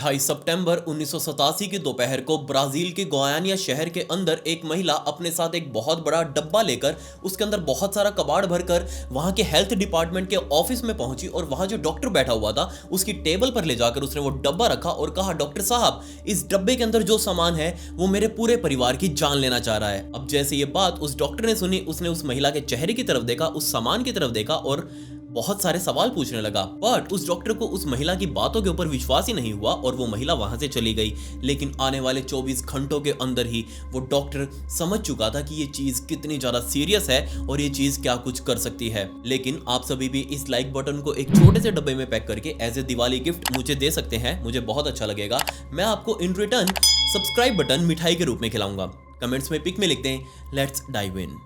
28 सितंबर 1987 की दोपहर को ब्राजील के गोयानिया शहर के अंदर एक महिला अपने साथ एक बहुत बड़ा डब्बा लेकर उसके अंदर बहुत सारा कबाड़ भरकर वहां के हेल्थ डिपार्टमेंट के ऑफिस में पहुंची और वहां जो डॉक्टर बैठा हुआ था उसकी टेबल पर ले जाकर उसने वो डब्बा रखा और कहा, डॉक्टर साहब, इस डब्बे के अंदर जो सामान है वो मेरे पूरे परिवार की जान लेना चाह रहा है। अब जैसे ये बात उस डॉक्टर ने सुनी, उसने उस महिला के चेहरे की तरफ देखा, उस सामान की तरफ देखा और बहुत सारे सवाल पूछने लगा। बट उस डॉक्टर को उस महिला की बातों के ऊपर विश्वास ही नहीं हुआ और वो महिला वहां से चली गई। लेकिन आने वाले 24 घंटों के अंदर ही वो डॉक्टर समझ चुका था कि ये चीज कितनी ज्यादा सीरियस है और ये चीज क्या कुछ कर सकती है। लेकिन आप सभी भी इस लाइक बटन को एक छोटे से डब्बे में पैक करके एज ए दिवाली गिफ्ट मुझे दे सकते हैं, मुझे बहुत अच्छा लगेगा। मैं आपको इन रिटर्न सब्सक्राइब बटन मिठाई के रूप में खिलाऊंगा। कमेंट्स में पिक में लिखते हैं, लेट्स डाइव इन।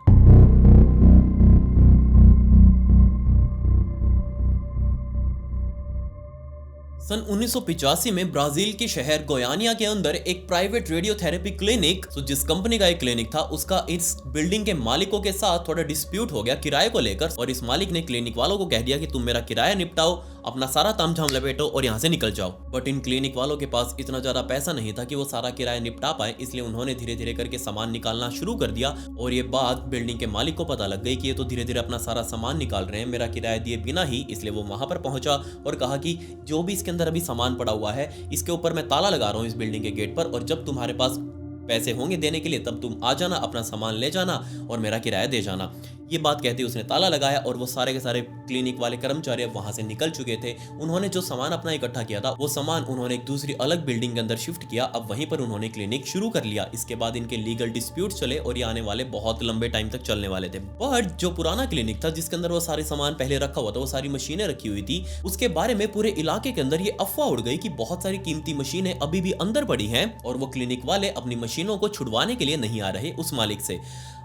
सन 1985 में ब्राजील के शहर गोयानिया के अंदर एक प्राइवेट रेडियोथेरेपी क्लिनिक, जिस कंपनी का एक क्लिनिक था, उसका इस बिल्डिंग के मालिकों के साथ थोड़ा डिस्प्यूट हो गया किराए को लेकर। और इस मालिक ने क्लिनिक वालों को कह दिया कि तुम मेरा किराया निपटाओ, अपना सारा तामझाम लपेटो और यहाँ से निकल जाओ। बट इन क्लिनिक वालों के पास इतना ज्यादा पैसा नहीं था कि वो सारा किराया निपटा पाए, इसलिए उन्होंने धीरे धीरे करके सामान निकालना शुरू कर दिया। और ये बात बिल्डिंग के मालिक को पता लग गई कि ये तो धीरे धीरे अपना सारा सामान निकाल रहे हैं मेरा किराया दिए बिना ही। इसलिए वो वहां पर पहुंचा और कहा कि जो भी इसके अंदर अभी सामान पड़ा हुआ है, इसके ऊपर मैं ताला लगा रहा हूँ इस बिल्डिंग के गेट पर, और जब तुम्हारे पास पैसे होंगे देने के लिए तब तुम आ जाना, अपना सामान ले जाना और मेरा किराया दे जाना। ये बात कहते उसने ताला लगाया और वो सारे के सारे क्लिनिक वाले कर्मचारी अब वहां से निकल चुके थे। उन्होंने जो सामान अपना इकट्ठा किया था वो सामान उन्होंने एक दूसरी अलग बिल्डिंग के अंदर शिफ्ट किया। अब वहीं पर उन्होंने क्लिनिक शुरू कर लिया। इसके बाद इनके लीगल डिस्प्यूट चले और ये आने वाले बहुत लंबे टाइम तक चलने वाले थे। बट जो पुराना क्लिनिक था जिसके अंदर वो सारे सामान पहले रखा हुआ था, वो सारी मशीनें रखी हुई थी, उसके बारे में पूरे इलाके के अंदर ये अफवाह उड़ गई कि बहुत सारी कीमती मशीनें अभी भी अंदर पड़ी हैं और वो क्लिनिक वाले अपनी मशीनों को छुड़वाने के लिए नहीं आ रहे उस मालिक से।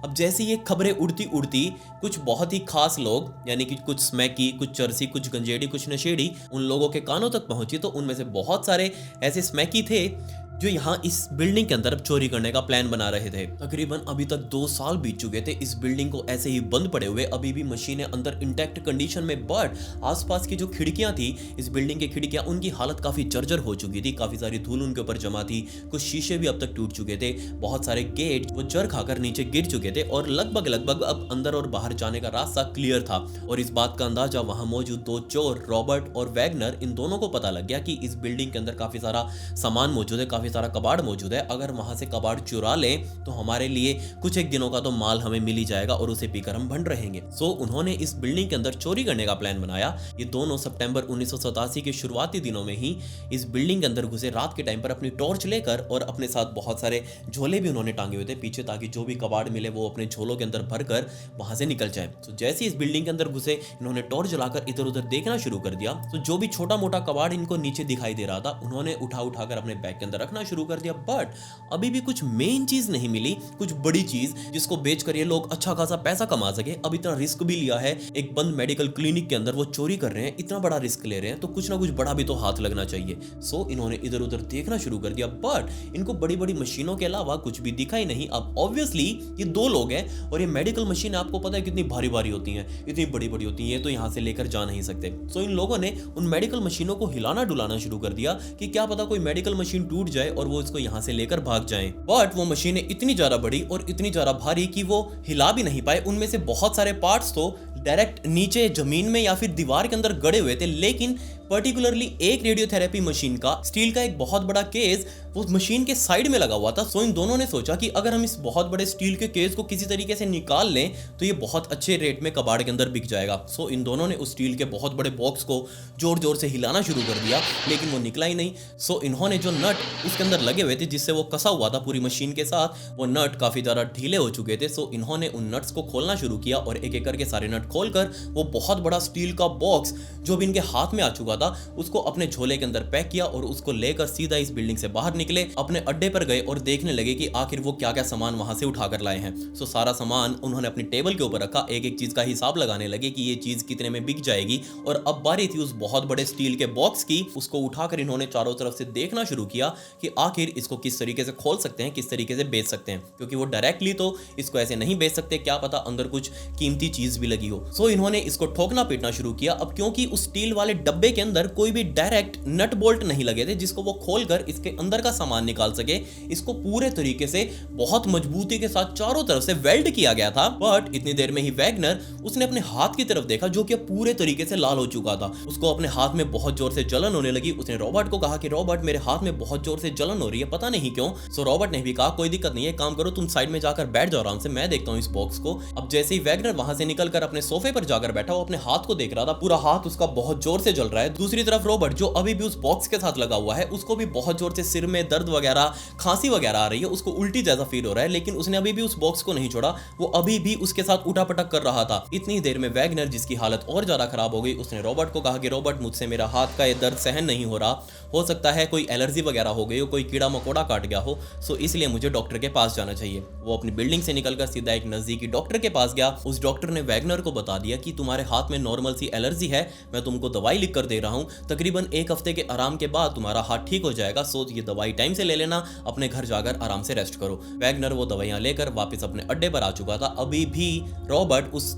अब जैसे ये खबरें उड़ती उड़ती कुछ बहुत ही खास लोग, यानी कि कुछ स्मैकी, कुछ चरसी, कुछ गंजेड़ी, कुछ नशेड़ी, उन लोगों के कानों तक पहुंची। तो उनमें से बहुत सारे ऐसे स्मैकी थे जो यहाँ इस बिल्डिंग के अंदर चोरी करने का प्लान बना रहे थे। तकरीबन अभी तक 2 साल बीत चुके थे इस बिल्डिंग को ऐसे ही बंद पड़े हुए, अभी भी मशीनें अंदर इंटैक्ट कंडीशन में। बट आसपास की जो खिड़कियां थी, इस बिल्डिंग की खिड़कियां, उनकी हालत काफी जर्जर हो चुकी थी, काफी सारी धूल उनके ऊपर जमा थी, कुछ शीशे भी अब तक टूट चुके थे, बहुत सारे गेट वो जर खाकर नीचे गिर चुके थे और लगभग अब अंदर और बाहर जाने का रास्ता क्लियर था। और इस बात का अंदाजा वहां मौजूद 2 चोर, रॉबर्ट और वैगनर, इन दोनों को पता लग गया कि इस बिल्डिंग के अंदर काफी सारा सामान मौजूद है, काफी सारा कबाड़ मौजूद है। अगर वहां से कबाड़ चुरा लें तो हमारे लिए कुछ एक दिनों का तो माल हमें मिल ही जाएगा और उसे पीकर हम भंड रहेंगे। सो उन्होंने इस बिल्डिंग के अंदर चोरी करने का प्लान बनाया। ये दोनों सितंबर 1987 के शुरुआती दिनों में ही इस बिल्डिंग के अंदर घुसे, रात के टाइम पर अपनी टॉर्च लेकर, और अपने साथ बहुत सारे झोले भी उन्होंने टांगे हुए थे पीछे, ताकि जो भी कबाड़ मिले वो अपने झोलों के अंदर भरकर वहां से निकल जाए। तो जैसे इस बिल्डिंग के अंदर घुसे, इन्होंने टॉर्च जलाकर इधर उधर देखना शुरू कर दिया। तो जो भी छोटा मोटा कबाड़ इनको नीचे दिखाई दे रहा था, उन्होंने उठाकर अपने बैग के अंदर रखना शुरू कर दिया। बट अभी भी कुछ मेन चीज नहीं मिली, कुछ बड़ी चीज जिसको बेचकर ये लोग अच्छा खासा पैसा कमा सके। अब इतना रिस्क भी लिया है, एक बंद मेडिकल क्लिनिक के अंदर वो चोरी कर रहे हैं, इतना बड़ा रिस्क ले रहे हैं, तो कुछ ना कुछ बड़ा भी तो हाथ लगना चाहिए। सो इन्होंने इधर उधर देखना शुरू कर दिया। बट इनको बड़ी बड़ी मशीनों के अलावा कुछ भी दिखा ही नहीं। अब ऑब्वियसली ये 2 लोग हैं और ये मेडिकल मशीन आपको पता है कितनी भारी भारी होती हैं, इतनी बड़ी बड़ी होती हैं, ये तो यहाँ से लेकर जा नहीं सकते। सो इन लोगों ने उन मेडिकल मशीनों को हिलाना डुलाना शुरू कर दिया कि क्या पता कोई मेडिकल मशीन टूट जाए और वो इसको यहाँ से लेकर भाग जाए। बट वो मशीनें इतनी ज्यादा बड़ी और इतनी ज्यादा भारी कि वो हिला भी नहीं पाए। उनमें से बहुत सारे पार्ट्स तो डायरेक्ट नीचे जमीन में या फिर दीवार के अंदर गड़े हुए थे। लेकिन पर्टिकुलरली एक रेडियोथेरेपी मशीन का, स्टील का एक बहुत बड़ा केस वो मशीन के साइड में लगा हुआ था। सो इन दोनों ने सोचा कि अगर हम इस बहुत बड़े स्टील के केस को किसी तरीके से निकाल लें तो ये बहुत अच्छे रेट में कबाड़ के अंदर बिक जाएगा। सो इन दोनों ने उस स्टील के बहुत बड़े बॉक्स को जोर जोर से हिलाना शुरू कर दिया, लेकिन वो निकला ही नहीं। सो इन्होंने जो नट उसके अंदर लगे हुए थे जिससे वो कसा हुआ था पूरी मशीन के साथ, वो नट काफी ज्यादा ढीले हो चुके थे। सो इन्होंने उन नट्स को खोलना शुरू किया और एक एक करके सारे नट खोलकर वो बहुत बड़ा स्टील का बॉक्स जो भी इनके हाथ में आ चुका था उसको अपने झोले के अंदर पैक किया और उसको लेकर सीधा इस बिल्डिंग से बाहर निकले, अपने अड्डे पर गए और देखने लगे कि आखिर वो क्या क्या सामान वहां से उठाकर लाए हैं। सो सारा सामान उन्होंने अपनी टेबल के ऊपर रखा, एक एक चीज का हिसाब लगाने लगे कि ये चीज कितने में बिक जाएगी। और अब बारी थी उस बहुत बड़े स्टील के बॉक्स की। उसको उठाकर इन्होंने चारों तरफ से देखना शुरू किया कि आखिर इसको किस तरीके से खोल सकते हैं, किस तरीके से बेच सकते हैं, क्योंकि वो डायरेक्टली तो इसको ऐसे नहीं बेच सकते, क्या पता अंदर कुछ कीमती चीज भी लगी हो। सो इन्होंने इसको ठोकना पीटना शुरू किया। अब क्योंकि उस स्टील वाले डब्बे के अंदर कोई भी डायरेक्ट नट बोल्ट नहीं लगे थे जिसको वो खोलकर इसके अंदर का सामान निकाल सके। इसको पूरे तरीके से बहुत मजबूती के साथ चारों तरफ से वेल्ड किया गया था। बट इतनी देर में ही वैगनर उसने अपने हाथ की तरफ देखा जो कि पूरे तरीके से लाल हो चुका था। उसको अपने हाथ में बहुत जोर से जलन होने लगी। उसने रॉबर्ट को कहा कि रॉबर्ट मेरे हाथ में बहुत जोर से जलन हो रही है, पता नहीं क्यों। सो रॉबर्ट ने भी कहा कोई दिक्कत नहीं है, काम करो तुम साइड में जाकर बैठ जाओ आराम से, मैं देखता हूँ इस बॉक्स को। अब जैसे ही वैगनर वहां से निकलकर अपने सोफे पर जाकर बैठा, वो अपने हाथ को देख रहा था, पूरा हाथ उसका बहुत जोर से जल रहा है। दूसरी तरफ रॉबर्ट जो अभी भी उस बॉक्स के साथ लगा हुआ है, उसको भी बहुत जोर से सिर में दर्द वगैरह, खांसी वगैरह आ रही है, उसको उल्टी जैसा फील हो रहा है। लेकिन उसने अभी भी उस बॉक्स को नहीं छोड़ा, वो अभी भी उसके साथ उठापटक कर रहा था। इतनी देर में वैगनर जिसकी हालत और ज्यादा खराब हो गई, उसने रॉबर्ट को कहा कि रॉबर्ट मुझसे मेरा हाथ का ये दर्द सहन नहीं हो सकता है कोई एलर्जी वगैरह हो गई हो, कोई कीड़ा मकोड़ा काट गया हो, सो इसलिए मुझे डॉक्टर के पास जाना चाहिए। वो अपनी बिल्डिंग से निकलकर सीधा एक नजदीकी डॉक्टर के पास गया। उस डॉक्टर ने वैगनर को बता दिया कि तुम्हारे हाथ में नॉर्मल सी एलर्जी है, मैं तुमको दवाई लिख कर दे रहा हूँ, तकरीबन 1 हफ्ते के आराम के बाद तुम्हारा हाथ ठीक हो जाएगा। सो ये दवाई टाइम से ले लेना, अपने घर जाकर आराम से रेस्ट करो। वैगनर वो दवाइयां लेकर वापस अपने अड्डे पर आ चुका था। अभी भी रॉबर्ट उस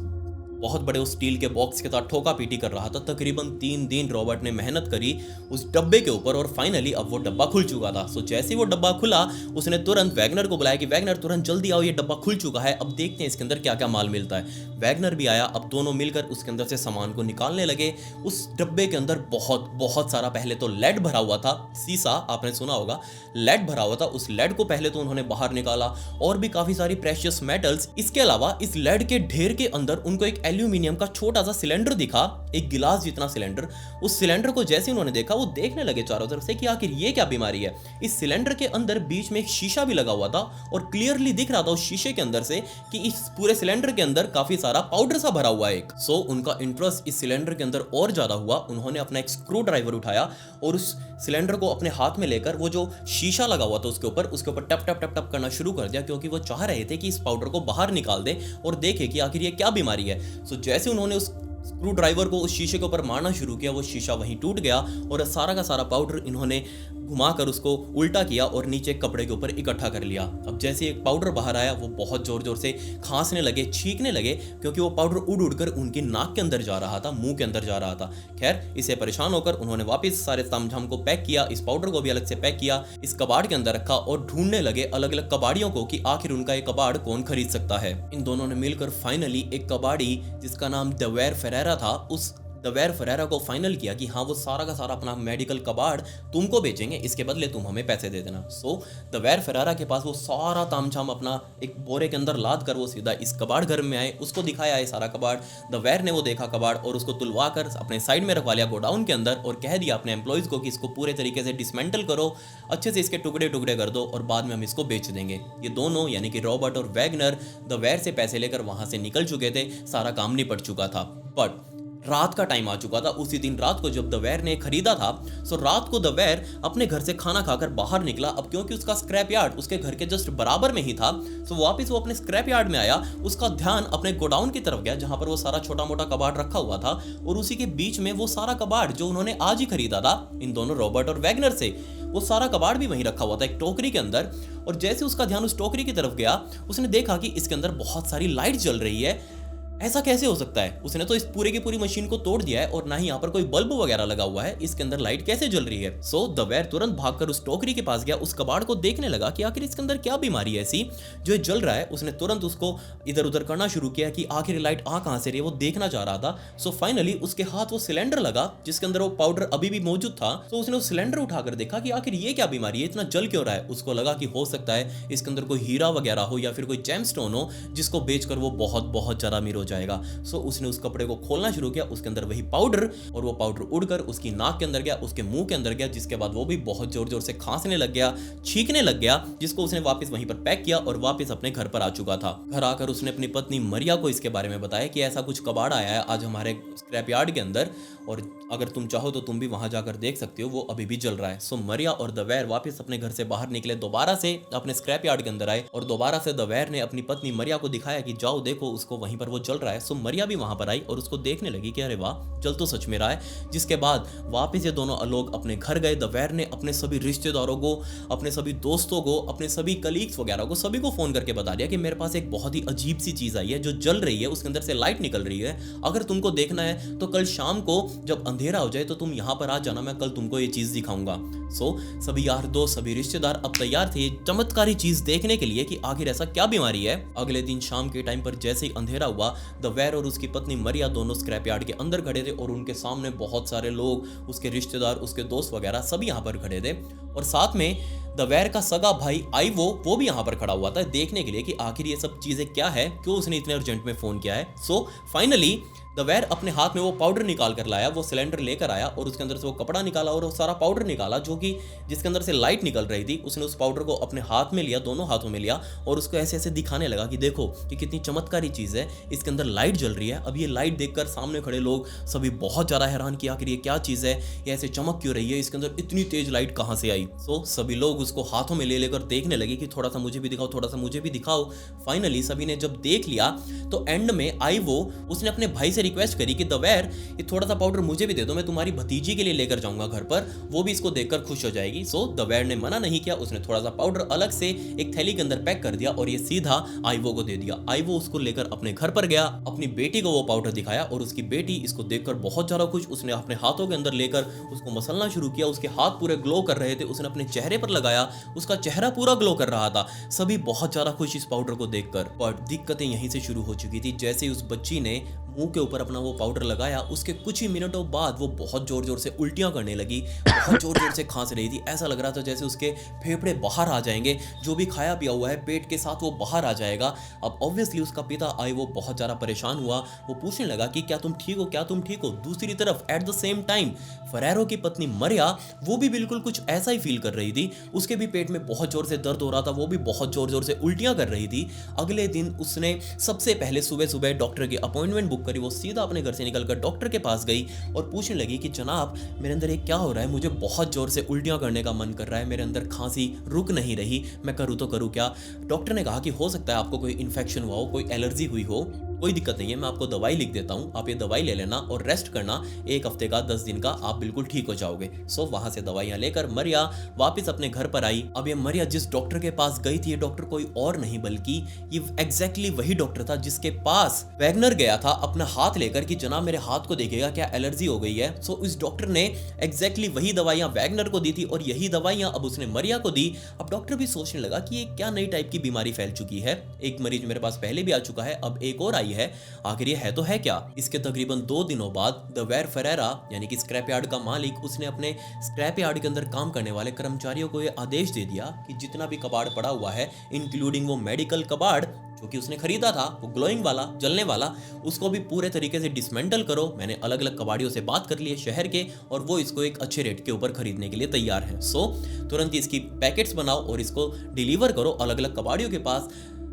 बहुत बड़े उस स्टील के बॉक्स के साथ ठोका पीटी कर रहा था। तकरीबन 3 दिन रॉबर्ट ने मेहनत करी उस डब्बे के ऊपर और फाइनली अब वो डब्बा खुल चुका था। सो जैसे ही वो डब्बा खुला, उसने तुरंत वैगनर को बुलाया कि वैगनर तुरंत जल्दी आओ, ये डब्बा खुल चुका है, अब देखते हैं इसके अंदर क्या क्या माल मिलता है। वैगनर भी आया। अब दोनों मिलकर उसके अंदर से सामान को निकालने लगे। उस डब्बे के अंदर बहुत सारा पहले तो लेड भरा हुआ था, सीसा, आपने सुना होगा, लेड भरा हुआ था। उस लेड को पहले तो उन्होंने बाहर निकाला और भी काफी सारी प्रेशियस मेटल्स। इसके अलावा इस लेड के ढेर के अंदर उनको एक एल्यूमिनियम का छोटा सा सिलेंडर दिखा, एक गिलास जितना सिलेंडर। उस सिलेंडर को जैसे उन्होंने देखा, वो देखने लगे चारों तरफ से कि आखिर ये क्या बीमारी है। इस सिलेंडर के अंदर बीच में एक शीशा भी लगा हुआ था और क्लियरली दिख रहा था उस शीशे के अंदर से कि इस पूरे सिलेंडर के अंदर काफी सारा पाउडर सा भरा हुआ है एक। सो उनका इंटरेस्ट इस सिलेंडर के अंदर और ज्यादा हुआ। उन्होंने अपना एक स्क्रू ड्राइवर उठाया और उस सिलेंडर को अपने हाथ में लेकर वो जो शीशा लगा हुआ था उसके ऊपर टप टप टप टप करना शुरू कर दिया, क्योंकि वो चाह रहे थे कि इस पाउडर को बाहर निकाल दे और देखे कि आखिर ये क्या बीमारी है। सो जैसे उन्होंने उस स्क्रू ड्राइवर को उस शीशे के ऊपर मारना शुरू किया, वो शीशा वहीं टूट गया और सारा का सारा पाउडर इन्होंने घुमाकर उसको उल्टा किया और नीचे कपड़े के ऊपर इकट्ठा कर लिया। अब जैसे एक पाउडर बाहर आया, वो बहुत जोर जोर से खांसने लगे, छींकने लगे, क्योंकि वो पाउडर उड़ उड़कर उनकी नाक के अंदर जा रहा था, मुंह के अंदर जा रहा था। खैर, इससे परेशान होकर उन्होंने वापस सारे तामझाम को पैक किया, इस पाउडर को भी अलग से पैक किया, इस कबाड़ के अंदर रखा और ढूंढने लगे अलग अलग कबाड़ियों को कि आखिर उनका ये कबाड़ कौन खरीद सकता है। इन दोनों ने मिलकर फाइनली एक कबाड़ी जिसका नाम दवेर फेरेरा था, उस दवेर फेरेरा को फाइनल किया कि हाँ, वो सारा का सारा अपना मेडिकल कबाड़ तुमको बेचेंगे, इसके बदले तुम हमें पैसे दे देना। सो दवेर फेरेरा के पास वो सारा तामझाम अपना एक बोरे के अंदर लाद कर वो सीधा इस कबाड़ घर में आए, उसको दिखाया है सारा कबाड़। दवेर ने वो देखा कबाड़ और उसको तुलवा कर अपने साइड में रखवा लिया गोडाउन के अंदर और कह दिया अपने एम्प्लॉयज को कि इसको पूरे तरीके से डिसमेंटल करो, अच्छे से इसके टुकड़े टुकड़े कर दो और बाद में हम इसको बेच देंगे। ये दोनों यानी कि रॉबर्ट और वैगनर दवेर से पैसे लेकर वहां से निकल चुके थे, सारा काम निपट चुका था। बट रात का टाइम आ चुका था। उसी दिन रात को जब दवेर ने खरीदा था, सो रात को दवेर अपने घर से खाना खाकर बाहर निकला। अब क्योंकि उसका स्क्रैप यार्ड उसके घर के जस्ट बराबर में ही था, सो वापस वो अपने स्क्रैप यार्ड में आया। उसका ध्यान अपने गोडाउन की तरफ गया जहां पर वो सारा छोटा मोटा कबाड़ रखा हुआ था और उसी के बीच में वो सारा कबाड़ जो उन्होंने आज ही खरीदा था इन दोनों रॉबर्ट और वैगनर से, वो सारा कबाड़ भी वहीं रखा हुआ था एक टोकरी के अंदर। और जैसे उसका ध्यान उस टोकरी की तरफ गया, उसने देखा कि इसके अंदर बहुत सारी लाइट जल रही है। ऐसा कैसे हो सकता है? उसने तो इस पूरे की पूरी मशीन को तोड़ दिया है और ना ही यहाँ पर कोई बल्ब वगैरह लगा हुआ है, इसके अंदर लाइट कैसे जल रही है? सो दवेर तुरंत भागकर उस टोकरी के पास गया, उस कबाड़ को देखने लगा कि आखिर इसके अंदर क्या बीमारी है ऐसी जो जल रहा है। उसने तुरंत उसको इधर उधर करना शुरू किया कि आखिर लाइट आ कहां से रही है, वो देखना चाह रहा था। सो फाइनली उसके हाथ वो सिलेंडर लगा जिसके अंदर वो पाउडर अभी भी मौजूद था। तो उसने उस सिलेंडर उठाकर देखा कि आखिर ये क्या बीमारी है, इतना जल क्यों रहा है। उसको लगा कि हो सकता है इसके अंदर कोई हीरा वगैरह हो या फिर कोई जेमस्टोन हो जिसको बेचकर वो बहुत ज्यादा अमीर हो जाएगा। सो उसने उस कपड़े को खोलना शुरू किया, उसके अंदर वही पाउडर, और वो पाउडर उड़कर उसकी नाक के अंदर गया, उसके मुंह के अंदर गया, जिसके बाद वो भी बहुत जोर जोर से खांसने लग गया, छींकने लग गया, जिसको उसने वापस वहीं पर पैक किया और वापस अपने घर पर आ चुका था। घर आकर उसने अपनी पत्नी मरिया को इसके बारे में बताया कि ऐसा कुछ कबाड़ आया है आज हमारे स्क्रैप यार्ड के अंदर और अगर तुम चाहो तो तुम भी वहां जाकर देख सकते हो, वो अभी भी जल रहा है। सो मरिया और दवेर वापस अपने घर से बाहर निकले, दोबारा से अपने स्क्रैप यार्ड के अंदर आए और दोबारा से दवेर ने अपनी पत्नी मरिया को दिखाया कि जाओ देखो उसको, वहीं पर वो जल रहा है। सो मरिया भी वहां पर आई और उसको देखने लगी कि अरे वाह, जल तो सच में रहा है। जिसके बाद वापस ये दोनों लोग अपने घर गए। द वेयर ने अपने सभी रिश्तेदारों को, अपने सभी दोस्तों को, अपने सभी कलीग्स वगैरह को, सभी को फोन करके बता दिया कि मेरे पास एक बहुत ही अजीब सी चीज आई है जो जल रही है, उसके अंदर से लाइट निकल रही है। अगर तुमको देखना है तो कल शाम को जब अंधेरा हो जाए तो तुम यहाँ पर आ जाना, मैं कल तुमको ये चीज दिखाऊंगा। सो सभी यार दोस्त, सभी रिश्तेदार अब तैयार थे चमत्कारी चीज देखने के लिए कि आखिर ऐसा क्या बीमारी है। अगले दिन शाम के टाइम पर जैसे ही अंधेरा हुआ, द वेयर और उसकी पत्नी मरिया दोनों स्क्रैप यार्ड के अंदर खड़े थे और उनके सामने बहुत सारे लोग, उसके रिश्तेदार, उसके दोस्त वगैरह सभी यहाँ पर खड़े थे। और साथ में द वेयर का सगा भाई आइवो, वो भी यहाँ पर खड़ा हुआ था देखने के लिए कि आखिर ये सब चीजें क्या है, क्यों उसने इतने अर्जेंट में फोन किया है। सो फाइनली द वेयर अपने हाथ में वो पाउडर निकाल कर लाया, वो सिलेंडर लेकर आया और उसके अंदर से वो कपड़ा निकाला और वो सारा पाउडर निकाला जो कि जिसके अंदर से लाइट निकल रही थी। उसने उस पाउडर को अपने हाथ में लिया, दोनों हाथों में लिया और उसको ऐसे ऐसे दिखाने लगा कि देखो कि कितनी चमत्कारी चीज है, इसके अंदर लाइट जल रही है। अब ये लाइट देखकर सामने खड़े लोग सभी बहुत ज्यादा हैरान कि आखिर ये क्या चीज है, ये ऐसे चमक क्यों रही है, इसके अंदर इतनी तेज लाइट कहां से आई। सो सभी लोग उसको हाथों में ले लेकर देखने लगे कि थोड़ा सा मुझे भी दिखाओ, थोड़ा सा मुझे भी दिखाओ। फाइनली सभी ने जब देख लिया तो एंड में आइवो उसने अपने भाई से रिक्वेस्ट करी कि द वेयर, ये थोड़ा सा पाउडर मुझे भी दे दो, मैं तुम्हारी भतीजी के लिए लेकर जाऊंगा घर पर, वो भी इसको देखकर खुश हो जाएगी। सो द वेयर ने मना नहीं किया, उसने थोड़ा सा पाउडर अलग से एक थैली के अंदर पैक कर दिया और ये सीधा आइवो को दे दिया। आइवो उसको लेकर अपने घर पर गया, अपनी बेटी को वो पाउडर दिखाया और उसकी बेटी इसको देखकर बहुत ज्यादा खुश, उसने अपने हाथों के अंदर लेकर उसको मसलना शुरू किया। उसके हाथ पूरे ग्लो कर रहे थे, उसने अपने चेहरे पर लगाया, उसका चेहरा पूरा ग्लो कर रहा था। सभी बहुत ज्यादा खुश इस पाउडर को देखकर। पर दिक्कतें यहीं से शुरू हो चुकी थी। जैसे ही उस बच्ची ने मुंह के ऊपर अपना वो पाउडर लगाया, उसके कुछ ही मिनटों बाद वो बहुत जोर जोर से उल्टियां करने लगी, बहुत जोर जोर से खांस रही थी। ऐसा लग रहा था जैसे उसके फेफड़े बाहर आ जाएंगे, जो भी खाया पिया हुआ है पेट के साथ वो बाहर आ जाएगा। अब ऑब्वियसली उसका पिता आई वो बहुत ज़्यादा परेशान हुआ। वो पूछने लगा कि क्या तुम ठीक हो, क्या तुम ठीक हो। दूसरी तरफ at the same time Ferrero की पत्नी मरिया, वो भी बिल्कुल कुछ ऐसा ही फील कर रही थी। उसके भी पेट में बहुत जोर से दर्द हो रहा था, वो भी बहुत जोर जोर से उल्टियां कर रही थी। अगले दिन उसने सबसे पहले सुबह सुबह डॉक्टर की अपॉइंटमेंट बुक करी। वो सीधा अपने घर से निकलकर डॉक्टर के पास गई और पूछने लगी कि जनाब, मेरे अंदर एक क्या हो रहा है, मुझे बहुत जोर से उल्टियां करने का मन कर रहा है, मेरे अंदर खांसी रुक नहीं रही, मैं करूँ तो करूँ क्या। डॉक्टर ने कहा कि हो सकता है आपको कोई इन्फेक्शन हुआ हो, कोई एलर्जी हुई हो, कोई दिक्कत नहीं है, मैं आपको दवाई लिख देता हूँ, आप ये दवाई ले लेना और रेस्ट करना, 1 हफ्ते का 10 दिन का, आप बिल्कुल ठीक हो जाओगे। सो वहां से दवाइयां लेकर मरिया वापस अपने घर पर आई। अब ये मरिया जिस डॉक्टर के पास गई थी, ये डॉक्टर कोई और नहीं बल्कि ये एग्जैक्टली वही डॉक्टर था जिसके पास वैगनर गया था अपना हाथ लेकर कि जनाब मेरे हाथ को देखिएगा क्या एलर्जी हो गई है। सो इस डॉक्टर ने एग्जैक्टली वही दवाइयां वैगनर को दी थी और यही दवाइयां अब उसने मरिया को दी। अब डॉक्टर भी सोचने लगा कि ये क्या नई टाइप की बीमारी फैल चुकी है, एक मरीज मेरे पास पहले भी आ चुका है, अब एक और आई है, आखिर ये है तो है क्या। इसके तकरीबन 2 दिनों बाद द वेयर फेरेरा यानी कि स्क्रैप यार्ड का मालिक, उसने अपने स्क्रैप यार्ड के अंदर काम करने वाले कर्मचारियों को ये आदेश दे दिया कि जितना भी कबाड़ पड़ा हुआ है, इंक्लूडिंग वो मेडिकल कबाड़ जो कि उसने खरीदा था, वो ग्लोइंग वाला, जलने वाला, उसको भी पूरे तरीके से डिसमेंटल करो। मैंने अलग अलग कबाड़ियों से बात कर ली है शहर के और वो इसको एक अच्छे रेट के ऊपर खरीदने के लिए तैयार है। सो तुरंत इसकी पैकेट्स बनाओ और इसको डिलीवर करो अलग अलग कबाड़ियों के पास।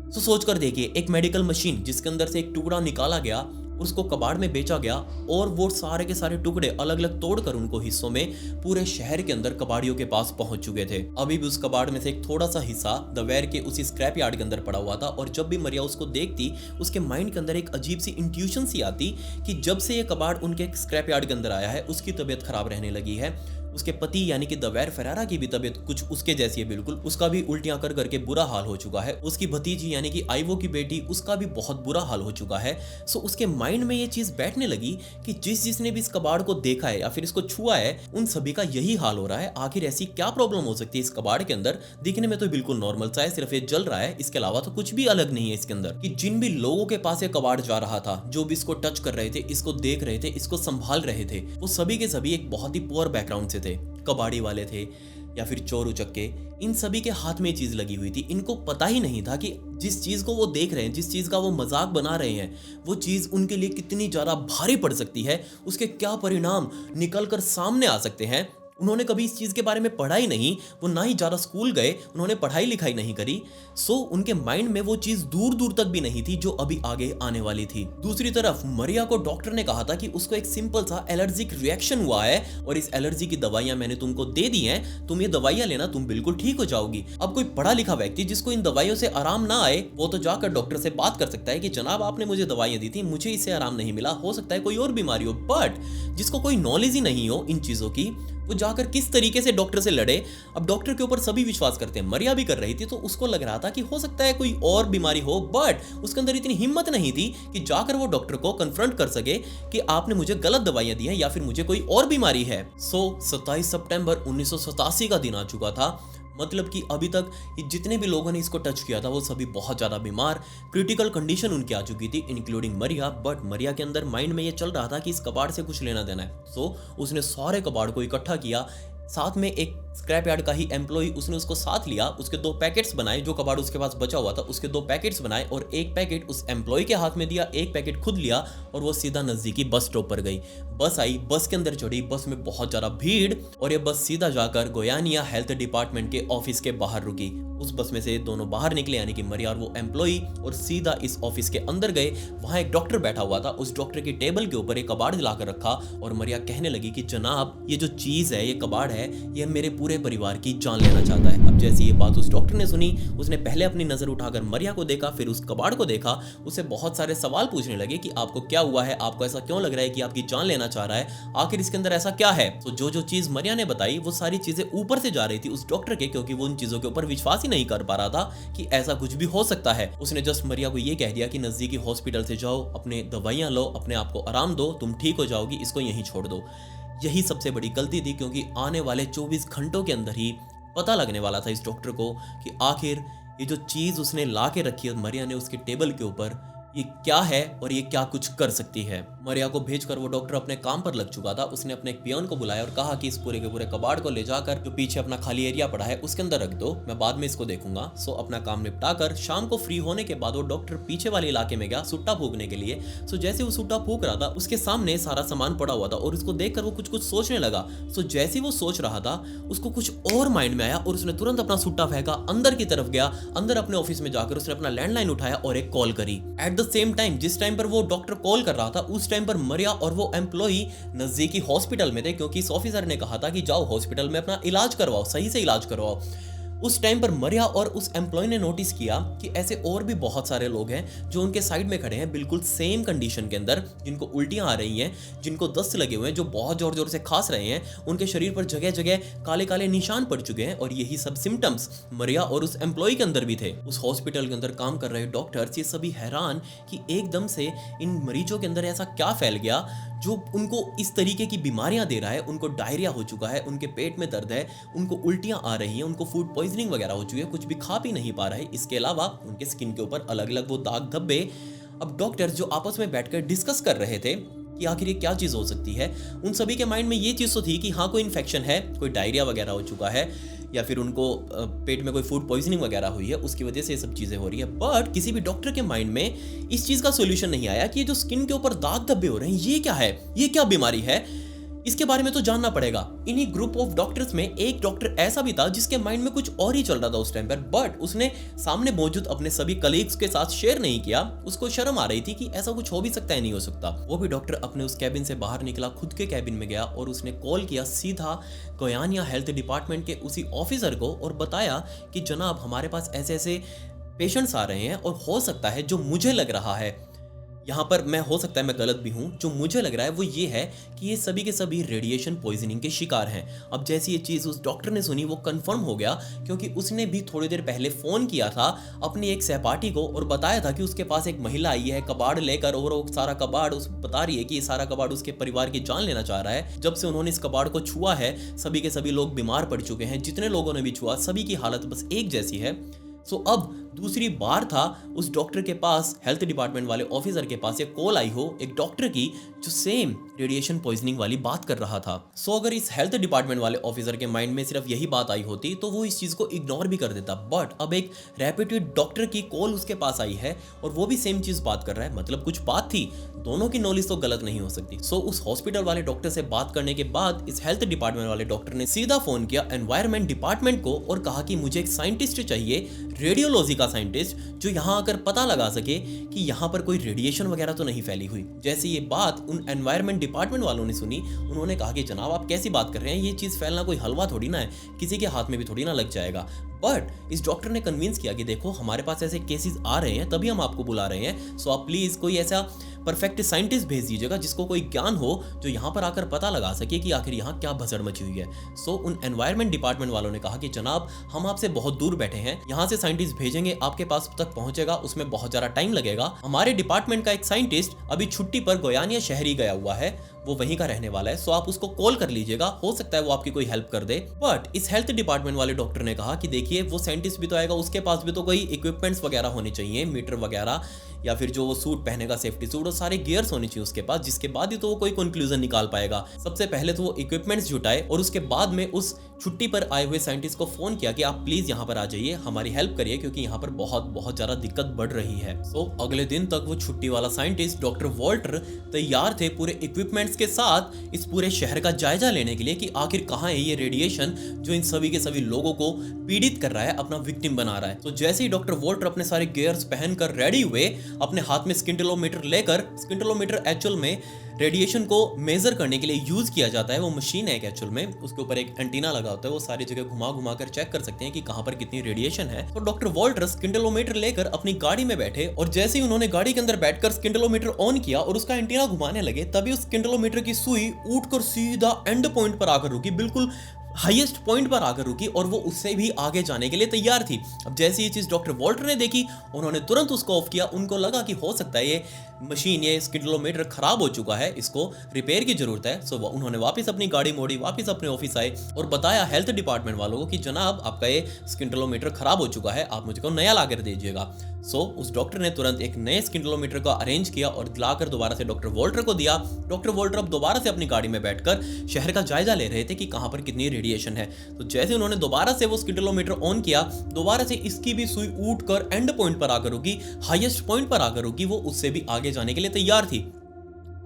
तो सोच कर देखिए, एक मेडिकल मशीन जिसके अंदर से एक टुकड़ा निकाला गया, उसको कबाड़ में बेचा गया और वो सारे के सारे टुकड़े अलग अलग तोड़कर उनको हिस्सों में पूरे शहर के अंदर कबाड़ियों के पास पहुंच चुके थे। अभी भी उस कबाड़ में से एक थोड़ा सा हिस्सा द वेयर के उसी स्क्रैप यार्ड के अंदर पड़ा हुआ था और जब भी मरिया उसको देखती, उसके माइंड के अंदर एक अजीब सी इंट्यूशन सी आती कि जब से ये कबाड़ उनके स्क्रैप यार्ड के अंदर आया है, उसकी तबीयत खराब रहने लगी है। उसके पति यानी कि द वेयर फेरेरा की भी तबीयत कुछ उसके जैसी है बिल्कुल, उसका भी उल्टियां कर करके बुरा हाल हो चुका है। उसकी भतीजी यानी कि आइवो की बेटी, उसका भी बहुत बुरा हाल हो चुका है। सो उसके माइंड में ये चीज बैठने लगी कि जिसने भी इस कबाड़ को देखा है या फिर इसको छुआ है, उन सभी का यही हाल हो रहा है। आखिर ऐसी क्या प्रॉब्लम हो सकती है इस कबाड़ के अंदर, दिखने में तो बिल्कुल नॉर्मल सा है, सिर्फ ये जल रहा है, इसके अलावा तो कुछ भी अलग नहीं है इसके अंदर। कि जिन भी लोगों के पास ये कबाड़ जा रहा था, जो भी इसको टच कर रहे थे, इसको देख रहे थे, इसको संभाल रहे थे, वो सभी के सभी एक बहुत ही पुअर बैकग्राउंड से थे, कबाड़ी वाले थे या फिर चोर उचक्के, इन सभी के हाथ में ये चीज लगी हुई थी। इनको पता ही नहीं था कि जिस चीज को वो देख रहे हैं, जिस चीज का वो मजाक बना रहे हैं, वो चीज उनके लिए कितनी ज्यादा भारी पड़ सकती है, उसके क्या परिणाम निकल कर सामने आ सकते हैं, उन्होंने कभी इस चीज के बारे में पढ़ा ही नहीं, वो ना ही ज्यादा स्कूल गए, उन्होंने पढ़ाई लिखाई नहीं करी। सो उनके माइंड में वो चीज दूर दूर तक भी नहीं थी जो अभी आगे आने वाली थी। दूसरी तरफ मरिया को डॉक्टर ने कहा था कि उसको एक सिंपल सा एलर्जिक रिएक्शन हुआ है और इस एलर्जी की दवाइयां मैंने तुमको दे दी हैं, तुम ये दवाइयां लेना, तुम बिल्कुल ठीक हो जाओगी। अब कोई पढ़ा लिखा व्यक्ति जिसको इन दवाइयों से आराम ना आए, वो तो जाकर डॉक्टर से बात कर सकता है कि जनाब आपने मुझे दवाइयां दी थी, मुझे इससे आराम नहीं मिला, हो सकता है कोई और बीमारी हो। बट जिसको कोई नॉलेज ही नहीं हो इन चीजों की, वो जाकर किस तरीके से डॉक्टर से लड़े। अब डॉक्टर के ऊपर सभी विश्वास करते हैं, मरिया भी कर रही थी, तो उसको लग रहा था कि हो सकता है कोई और बीमारी हो, बट उसके अंदर इतनी हिम्मत नहीं थी कि जाकर वो डॉक्टर को कन्फ्रंट कर सके कि आपने मुझे गलत दवाइयां दी हैं या फिर मुझे कोई और बीमारी है। 27 सितंबर 1987 का दिन आ चुका था। मतलब कि अभी तक जितने भी लोगों ने इसको टच किया था वो सभी बहुत ज़्यादा बीमार, क्रिटिकल कंडीशन उनकी आ चुकी थी, इंक्लूडिंग मरिया। बट मरिया के अंदर माइंड में ये चल रहा था कि इस कबाड़ से कुछ लेना देना है। सो उसने सारे कबाड़ को इकट्ठा किया, साथ में एक स्क्रैप यार्ड का ही एम्प्लॉय उसने उसको साथ लिया, उसके 2 पैकेट्स बनाए, जो कबाड़ उसके पास बचा हुआ था उसके 2 पैकेट्स बनाए और एक पैकेट उस एम्प्लॉय के हाथ में दिया, एक पैकेट खुद लिया और वो सीधा नजदीकी बस स्टॉप पर गई। बस आई, बस के अंदर चढ़ी, बस में बहुत ज्यादा भीड़ और ये बस सीधा जाकर गोयानिया हेल्थ डिपार्टमेंट के ऑफिस के बाहर रुकी। उस बस में से दोनों बाहर निकले, यानी कि मरिया और वो एम्प्लॉय, और सीधा इस ऑफिस के अंदर गए। वहां एक डॉक्टर बैठा हुआ था, उस डॉक्टर की टेबल के ऊपर एक कबाड़ लाकर रखा और मरिया कहने लगी कि जनाब ये जो चीज है, ये कबाड़ है, ये मेरे पूरे परिवार की जान लेना चाहता है। अब जैसे ये बात उस डॉक्टर ने सुनी, उसने पहले अपनी नजर उठाकर मरिया को देखा, फिर उस कबाड़ को देखा, उसे बहुत सारे सवाल पूछने लगे कि आपको क्या हुआ है, आपको ऐसा क्यों लग रहा है कि आपकी जान लेना चाह रहा है, आखिर इसके अंदर ऐसा क्या है। तो जो जो चीज मरिया ने बताई वो सारी चीजें ऊपर से जा रही थी उस डॉक्टर के, क्योंकि वो उन चीजों के ऊपर विश्वास ही नहीं कर पा रहा था कि ऐसा कुछ भी हो सकता है। उसने जस्ट मरिया को ये कह दिया कि नजदीकी हॉस्पिटल से जाओ, अपने दवाइयां लो, अपने आप को आराम दो, तुम ठीक हो जाओगी, इसको यहीं छोड़ दो। यही सबसे बड़ी गलती थी, क्योंकि आने वाले 24 घंटों के अंदर ही पता लगने वाला था इस डॉक्टर को कि आखिर ये जो चीज उसने ला के रखी है मरिया ने उसके टेबल के ऊपर, ये क्या है और ये क्या कुछ कर सकती है। मरिया को भेजकर वो डॉक्टर अपने काम पर लग चुका था। उसने अपने एक पियोन को बुलाया और कहा कि इस पूरे के पूरे कबाड़ को ले जाकर जो पीछे अपना खाली एरिया पड़ा है उसके अंदर रख दो, मैं बाद में इसको देखूंगा। सो अपना काम निपटाकर शाम को फ्री होने के बाद वो डॉक्टर पीछे वाले इलाके में गया सुट्टा फूकने के लिए। सो जैसे वो सुट्टा फूक रहा था उसके सामने सारा सामान पड़ा हुआ था और उसको देखकर वो कुछ कुछ सोचने लगा। सो जैसे वो सोच रहा था उसको कुछ और माइंड में आया और उसने तुरंत अपना सुट्टा फेंका, अंदर की तरफ गया, अंदर अपने ऑफिस में जाकर उसने अपना लैंडलाइन उठाया और एक कॉल करी। एट द सेम टाइम जिस टाइम पर वो डॉक्टर कॉल कर रहा था उस टाइम पर मरिया और वो एम्प्लॉई नजदीकी हॉस्पिटल में थे, क्योंकि इस ऑफिसर ने कहा था कि जाओ हॉस्पिटल में अपना इलाज करवाओ, सही से इलाज करवाओ। उस टाइम पर मरिया और उस एम्प्लॉय ने नोटिस किया कि ऐसे और भी बहुत सारे लोग हैं जो उनके साइड में खड़े हैं बिल्कुल सेम कंडीशन के अंदर, जिनको उल्टियां आ रही हैं, जिनको दस्त लगे हुए हैं, जो बहुत जोर जोर से खांस रहे हैं, उनके शरीर पर जगह जगह काले काले निशान पड़ चुके हैं। और यही सब सिम्टम्स मरिया और उस एम्प्लॉय के अंदर भी थे। उस हॉस्पिटल के अंदर काम कर रहे डॉक्टर्स ये सभी हैरान कि एकदम से इन मरीजों के अंदर ऐसा क्या फैल गया जो उनको इस तरीके की बीमारियां दे रहा है। उनको डायरिया हो चुका है, उनके पेट में दर्द है, उनको उल्टियां आ रही हैं, उनको फूड पॉइजनिंग वगैरह हो चुकी है, कुछ भी खा पी नहीं पा रहा है। इसके अलावा उनके स्किन के ऊपर अलग अलग वो दाग धब्बे। अब डॉक्टर्स जो आपस में बैठकर डिस्कस कर रहे थे कि आखिर ये क्या चीज हो सकती है, उन सभी के माइंड में ये चीज तो थी कि हाँ कोई इन्फेक्शन है, कोई डायरिया वगैरह हो चुका है, या फिर उनको पेट में कोई फूड पॉइजनिंग वगैरह हुई है, उसकी वजह से ये सब चीजें हो रही है। बट किसी भी डॉक्टर के माइंड में इस चीज का सोल्यूशन नहीं आया कि ये जो स्किन के ऊपर दाग धब्बे हो रहे हैं ये क्या है, ये क्या बीमारी है, इसके बारे में तो जानना पड़ेगा। इन्हीं ग्रुप ऑफ डॉक्टर्स में एक डॉक्टर ऐसा भी था जिसके माइंड में कुछ और ही चल रहा था उस टाइम पर, बट उसने सामने मौजूद अपने सभी कलीग्स के साथ शेयर नहीं किया। उसको शर्म आ रही थी कि ऐसा कुछ हो भी सकता है, नहीं हो सकता। वो भी डॉक्टर अपने उस कैबिन से बाहर निकला, खुद के कैबिन में गया और उसने कॉल किया सीधा गोयानिया हेल्थ डिपार्टमेंट के उसी ऑफिसर को और बताया कि जनाब हमारे पास ऐसे ऐसे पेशेंट्स आ रहे हैं और हो सकता है जो मुझे लग रहा है, यहाँ पर मैं हो सकता है मैं गलत भी हूँ, जो मुझे लग रहा है वो ये है कि ये सभी के सभी रेडिएशन पॉइजनिंग के शिकार हैं। अब जैसी ये चीज़ उस डॉक्टर ने सुनी वो कंफर्म हो गया, क्योंकि उसने भी थोड़ी देर पहले फ़ोन किया था अपनी एक सहपाठी को और बताया था कि उसके पास एक महिला आई है कबाड़ लेकर और वो सारा कबाड़ उस बता रही है कि ये सारा कबाड़ उसके परिवार की जान लेना चाह रहा है। जब से उन्होंने इस कबाड़ को छुआ है सभी के सभी लोग बीमार पड़ चुके हैं, जितने लोगों ने भी छुआ सभी की हालत बस एक जैसी है। सो अब दूसरी बार था उस डॉक्टर के पास, हेल्थ डिपार्टमेंट वाले ऑफिसर के पास ये कॉल आई हो एक डॉक्टर की जो सेम रेडिएशन पॉइजनिंग वाली बात कर रहा था। सो अगर इस हेल्थ डिपार्टमेंट वाले ऑफिसर के माइंड में सिर्फ यही बात आई होती तो वो इस चीज को इग्नोर भी कर देता, बट अब एक रेप्यूटेड डॉक्टर की कॉल उसके पास आई है और वो भी सेम चीज बात कर रहा है, मतलब कुछ बात थी, दोनों की नॉलेज तो गलत नहीं हो सकती। सो उस हॉस्पिटल वाले डॉक्टर से बात करने के बाद इस हेल्थ डिपार्टमेंट वाले डॉक्टर ने सीधा फोन किया एनवायरमेंट डिपार्टमेंट को और कहा कि मुझे एक साइंटिस्ट चाहिए, रेडियोलॉजी का साइंटिस्ट, जो यहाँ आकर पता लगा सके कि यहाँ पर कोई रेडिएशन वगैरह तो नहीं फैली हुई। जैसे ये बात उन एनवायरमेंट डिपार्टमेंट वालों ने सुनी, उन्होंने कहा कि जनाब आप कैसी बात कर रहे हैं, ये चीज फैलना कोई हलवा थोड़ी ना है, किसी के हाथ में भी थोड़ी ना लग जाएगा। बट इस डॉक्टर ने कन्विंस किया कि देखो हमारे पास ऐसे केसेस आ रहे हैं तभी हम आपको बुला रहे हैं, सो आप प्लीज कोई ऐसा परफेक्ट साइंटिस्ट भेज दीजिएगा जिसको कोई ज्ञान हो, जो यहाँ पर आकर पता लगा सके कि आखिर यहाँ क्या भसड़ मची हुई है। सो उन एनवायरमेंट डिपार्टमेंट वालों ने कहा कि जनाब हम आपसे बहुत दूर बैठे हैं, यहाँ से साइंटिस्ट भेजेंगे, आपके पास तक पहुंचेगा उसमें बहुत ज्यादा टाइम लगेगा। हमारे डिपार्टमेंट का एक साइंटिस्ट अभी छुट्टी पर गोयानिया शहर ही गया हुआ है, वो वहीं का रहने वाला है, सो आप उसको कॉल कर लीजिएगा, हो सकता है वो आपकी कोई हेल्प कर दे। बट इस हेल्थ डिपार्टमेंट वाले डॉक्टर ने कहा कि देखिए वो साइंटिस्ट भी तो आएगा, उसके पास भी तो कोई इक्विपमेंट्स वगैरह होने चाहिए, मीटर वगैरह, या फिर जो वो सूट पहनेगा सेफ्टी सूट, और सारे गियर्स होने चाहिए उसके पास, जिसके बाद ही तो वो कोई कंक्लूजन निकाल पाएगा। सबसे पहले तो वो इक्विपमेंट्स जुटाए और उसके बाद में उस छुट्टी पर आए हुए साइंटिस्ट को फोन किया कि आप प्लीज यहाँ पर आ जाइए, हमारी हेल्प करिए, क्योंकि यहाँ पर बहुत ज्यादा दिक्कत बढ़ रही है। सो अगले दिन तक वो छुट्टी वाला साइंटिस्ट डॉक्टर वॉल्टर तैयार थे पूरे इक्विपमेंट्स के साथ इस पूरे शहर का जायजा लेने के लिए कि आखिर कहाँ है ये रेडिएशन जो इन सभी के सभी लोगों को पीड़ित कर रहा है, अपना विक्टिम बना रहा है। तो जैसे ही डॉक्टर वॉल्टर अपने सारे गियर्स पहनकर रेडी हुए, अपने हाथ में स्किंटलोमीटर लेकर, स्किंटलोमीटर एक्चुअल में रेडिएशन को मेजर करने के लिए यूज किया जाता है, वो मशीन है एक्चुअल में, उसके ऊपर एक एंटीना लगा होता है, वो सारी जगह घुमा घुमा कर चेक कर सकते हैं कि कहां पर कितनी रेडिएशन है। तो डॉक्टर वॉल्टर स्किंटलोमीटर लेकर अपनी गाड़ी में बैठे और जैसे ही उन्होंने गाड़ी के अंदर बैठकर स्किंटलोमीटर ऑन किया और उसका एंटीना घुमाने लगे, तभी उस स्किंटलोमीटर की सुई उठकर सीधा एंड पॉइंट पर आकर रुकी, बिल्कुल हाईएस्ट पॉइंट पर आकर रुकी, और वो उससे भी आगे जाने के लिए तैयार थी। अब जैसे ये चीज डॉक्टर वॉल्टर ने देखी, उन्होंने तुरंत उसको ऑफ किया। उनको लगा कि हो सकता है ये मशीन, ये स्किंटलोमीटर खराब हो चुका है, इसको रिपेयर की जरूरत है। सो उन्होंने वापस अपनी गाड़ी मोड़ी, वापस अपने ऑफिस आए और बताया हेल्थ डिपार्टमेंट वालों को कि जनाब आपका ये स्किंटलोमीटर खराब हो चुका है, आप मुझको नया ला कर दीजिएगा। सो उस डॉक्टर ने तुरंत एक नए स्किंटलोमीटर को अरेंज किया और लाकर दोबारा से डॉक्टर वॉल्टर को दिया। डॉक्टर वॉल्टर अब दोबारा से अपनी गाड़ी में बैठकर शहर का जायजा ले रहे थे कि कहां पर कितनी रेडिएशन है। तो जैसे उन्होंने दोबारा से वो स्किंटलोमीटर ऑन किया, दोबारा से इसकी भी सुई उठकर एंड पॉइंट पर आकर रुकी, हाईएस्ट पॉइंट पर आकर रुकी, वो उससे भी आगे जाने के लिए तैयार थी।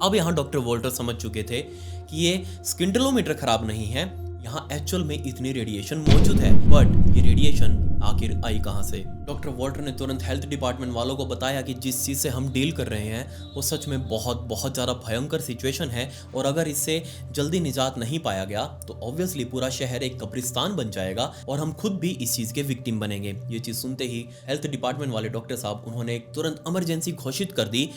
अब यहां डॉक्टर वॉल्टर समझ चुके थे कि ये स्किंटलोमीटर खराब नहीं है, यहाँ एक्चुअल में इतनी रेडिएशन मौजूद है, बट ये रेडिएशन आखिर आई कहां से। डॉक्टर वॉल्टर ने तुरंत हेल्थ डिपार्टमेंट वालों को बताया कि जिस चीज से हम डील कर रहे हैं वो सच में बहुत ज्यादा भयंकर सिचुएशन है, और अगर इससे जल्दी निजात नहीं पाया गया तो ऑब्वियसली पूरा शहर एक कब्रिस्तान बन जाएगा और हम खुद भी इस चीज के विक्टिम बनेंगे। ये चीज सुनते ही हेल्थ डिपार्टमेंट वाले डॉक्टर साहब उन्होंने एक तुरंत इमरजेंसी घोषित कर दी।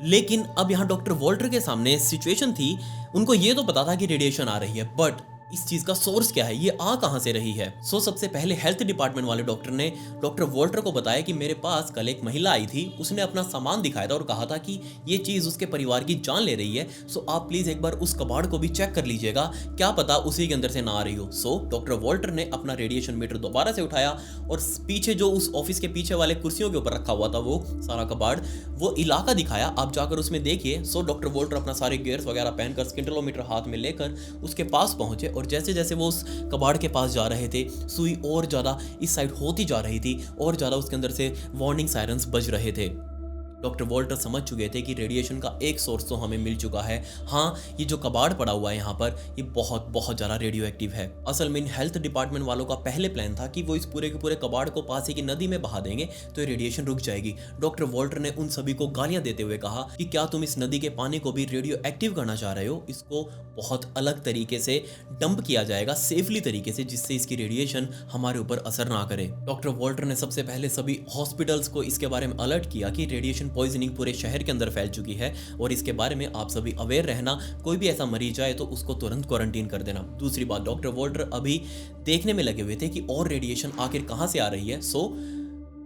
लेकिन अब यहाँ डॉक्टर वॉल्टर के सामने सिचुएशन थी, उनको ये तो पता था कि रेडिएशन आ रही है, बट इस चीज का सोर्स क्या है, ये आ कहां से रही है। सो सबसे पहले हेल्थ डिपार्टमेंट वाले डॉक्टर ने डॉक्टर वॉल्टर को बताया कि मेरे पास कल एक महिला आई थी, उसने अपना सामान दिखाया था और कहा था कि ये चीज उसके परिवार की जान ले रही है, सो आप प्लीज एक बार उस कबाड़ को भी चेक कर लीजिएगा, क्या पता उसी के अंदर से ना आ रही हो। सो डॉक्टर वॉल्टर ने अपना रेडिएशन मीटर दोबारा से उठाया और पीछे जो उस ऑफिस के पीछे वाले कुर्सियों के ऊपर रखा हुआ था वो सारा कबाड़, वो इलाका दिखाया, आप जाकर उसमें देखिए। सो डॉक्टर वॉल्टर अपना सारे गियर्स वगैरह पहनकर स्किंटलोमीटर हाथ में लेकर उसके पास पहुंचे और जैसे जैसे वो कबाड़ के पास जा रहे थे, सुई और ज्यादा इस साइड होती जा रही थी और ज्यादा उसके अंदर से वार्निंग सायरन्स बज रहे थे। डॉक्टर वॉल्टर समझ चुके थे कि रेडिएशन का एक सोर्स तो हमें मिल चुका है, हाँ ये जो कबाड़ पड़ा हुआ है यहाँ पर ये बहुत ज़्यादा रेडियो एक्टिव है। असल में हेल्थ डिपार्टमेंट वालों का पहले प्लान था कि वो इस पूरे के पूरे कबाड़ को पास ही की नदी में बहा देंगे तो ये रेडिएशन रुक जाएगी। डॉक्टर वॉल्टर ने उन सभी को गालियां देते हुए कहा कि क्या तुम इस नदी के पानी को भी रेडियो एक्टिव करना चाह रहे हो, इसको बहुत अलग तरीके से डंप किया जाएगा, सेफली तरीके से, जिससे इसकी रेडिएशन हमारे ऊपर असर ना करे। डॉक्टर वॉल्टर ने सबसे पहले सभी हॉस्पिटल्स को इसके बारे में अलर्ट किया कि रेडिएशन पॉइजनिंग पूरे शहर के अंदर फैल चुकी है और इसके बारे में आप सभी अवेयर रहना, कोई भी ऐसा मरीज आए तो उसको तुरंत क्वारंटीन कर देना। दूसरी बात, डॉक्टर वॉल्टर अभी देखने में लगे हुए थे कि और रेडिएशन आखिर कहां से आ रही है। सो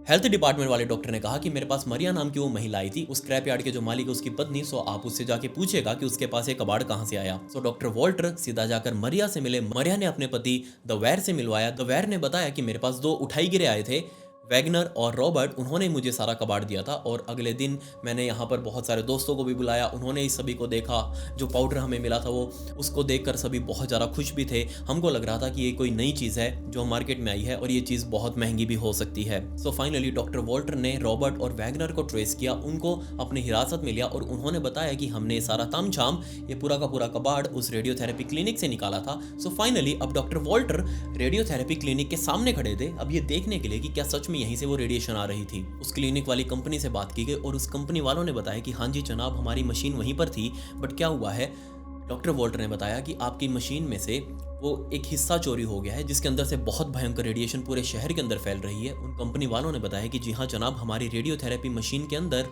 हेल्थ डिपार्टमेंट वाले डॉक्टर ने कहा कि मेरे पास मरिया नाम की वो महिला आई थी, उस स्क्रैप यार्ड के जो मालिक है उसकी पत्नी, सो आप उससे जाके पूछेगा कि उसके पास एक कबाड़ कहां से आया। सो डॉक्टर वॉल्टर सीधा जाकर मरिया से मिले। मरिया ने अपने पति दवैर से मिलवाया। दवैर ने बताया कि मेरे पास 2 उठाई गिरे आए थे, वैगनर और रॉबर्ट उन्होंने मुझे सारा कबाड़ दिया था और अगले दिन मैंने यहाँ पर बहुत सारे दोस्तों को भी बुलाया, उन्होंने इस सभी को देखा। जो पाउडर हमें मिला था वो उसको देखकर सभी बहुत ज़्यादा खुश भी थे। हमको लग रहा था कि ये कोई नई चीज़ है जो मार्केट में आई है और ये चीज़ बहुत महंगी भी हो सकती है। सो फाइनली डॉक्टर वॉल्टर ने रॉबर्ट और वैगनर को ट्रेस किया, उनको अपनी हिरासत में लिया और उन्होंने बताया कि हमने सारा तामझाम, ये पूरा का पूरा कबाड़ उस रेडियोथेरेपी क्लिनिक से निकाला था। सो फाइनली अब डॉक्टर वॉल्टर रेडियोथेरेपी क्लिनिक के सामने खड़े थे, अब ये देखने के लिए कि क्या सच में यहीं से वो रेडिएशन आ रही थी। उस क्लिनिक वाली कंपनी से बात की गई और उस कंपनी वालों ने बताया कि हाँ जी जनाब, हमारी मशीन वहीं पर थी, बट क्या हुआ है, डॉक्टर वॉल्टर ने बताया कि आपकी मशीन में से वो एक हिस्सा चोरी हो गया है जिसके अंदर से बहुत भयंकर रेडिएशन पूरे शहर के अंदर फैल रही है। उन कंपनी वालों ने बताया कि जी हाँ जनाब, हमारी रेडियोथेरेपी मशीन के अंदर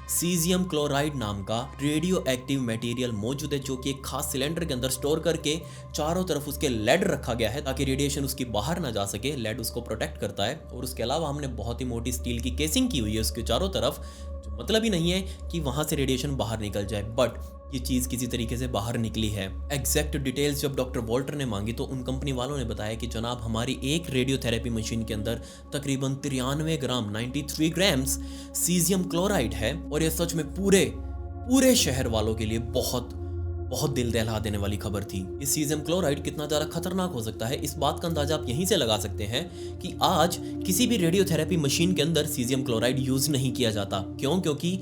सीजियम क्लोराइड नाम का रेडियो एक्टिव मटेरियल मौजूद है, जो कि एक खास सिलेंडर के अंदर स्टोर करके चारों तरफ उसके लेड रखा गया है ताकि रेडिएशन उसकी बाहर ना जा सके। लेड उसको प्रोटेक्ट करता है और उसके अलावा हमने बहुत ही मोटी स्टील की केसिंग की हुई है उसके चारों तरफ, जो मतलब ही नहीं है कि वहां से रेडिएशन बाहर निकल जाए, बट ये चीज़ किसी तरीके से बाहर निकली है। एग्जैक्ट डिटेल्स जब डॉक्टर वॉल्टर ने मांगी तो उन कंपनी वालों ने बताया कि जनाब, हमारी एक रेडियोथेरेपी मशीन के अंदर तकरीबन 93 ग्राम 93 ग्राम्स सीजियम क्लोराइड है और ये सच में पूरे शहर वालों के लिए बहुत बहुत दिल दहला देने वाली खबर थी। इस सीजियम क्लोराइड कितना ज़्यादा खतरनाक हो सकता है, इस बात का अंदाजा आप यहीं से लगा सकते हैं कि आज किसी भी रेडियोथेरेपी मशीन के अंदर सीजियम क्लोराइड यूज़ नहीं किया जाता। क्यों? क्योंकि